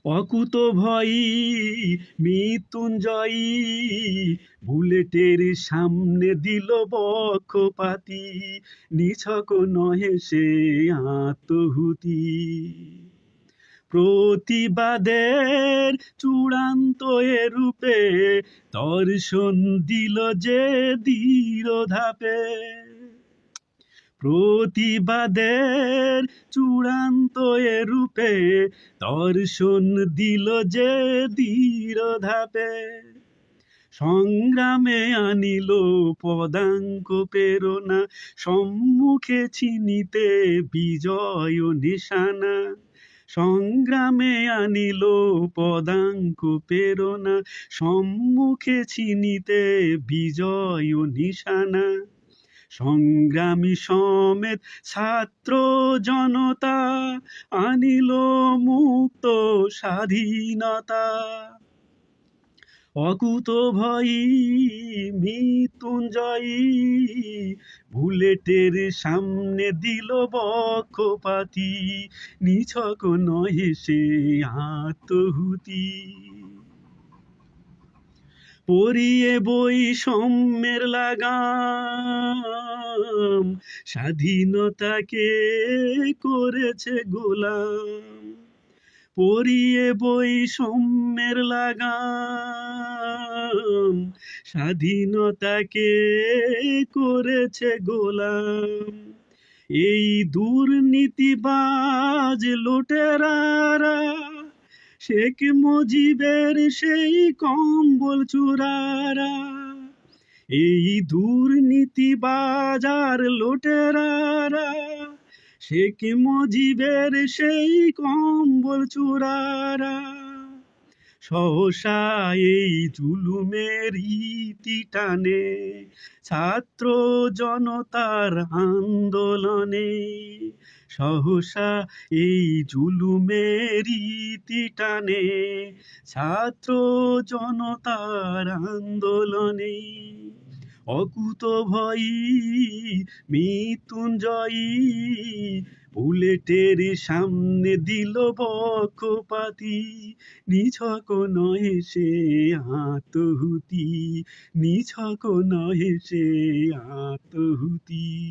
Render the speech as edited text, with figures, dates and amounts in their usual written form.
অকুতোভয়ী মৃত্যুঞ্জয়ী বুলেটের সামনে দিল বক্ষপাতি, নিছক নহে সে আত্মহুতি। প্রতিবাদের চূড়ান্ত এ রূপে দর্শন দিল যে দৃঢ় ধাপে। প্রতিবাদের চূড়ান্ত এ রূপে দর্শন দিল যে দৃঢ় ধাপে। সংগ্রামে আনিল পদাঙ্ক প্রেরণা, সম্মুখে চিনিতে বিজয় নিশানা। সংগ্রামে আনিল পদাঙ্ক প্রেরণা, সম্মুখে চিনিতে বিজয় নিশানা। সংগ্রামী সমেত ছাত্র জনতা আনিল মুক্ত স্বাধীনতা। অকুতোভয়ী মৃত্যুঞ্জয়ী বুলেটের সামনে দিল বক্ষপাতি, নিছক নহে সে আত্মহুতি। পরিয়ে বৈষম্যের লাগাম, স্বাধীনতাকে করেছে গোলাম। পরিয়ে বৈষম্যের লাগাম, স্বাধীনতাকে করেছে গোলাম। এই দুর্নীতিবাজ লুটেরারা শেখ মুজিবের সেই কম্বল চূড়ারা। এই দুর্নীতিবাজ আর লুটেরারা শেখ মুজিবের সেই কম্বল চূড়ারা। সহসা এই জুলুমের ইতি টানে ছাত্র জনতার আন্দোলনে। সহসা এই জুলুমের ইতি টানে ছাত্র জনতার আন্দোলনে। অকুতোভয়ী মৃত্যুঞ্জয়ী বুলেটের সামনে দিল বক্ষপাতি, নিছক নহে সে আত্মহুতি, নিছক নহে সে আত্মহুতি।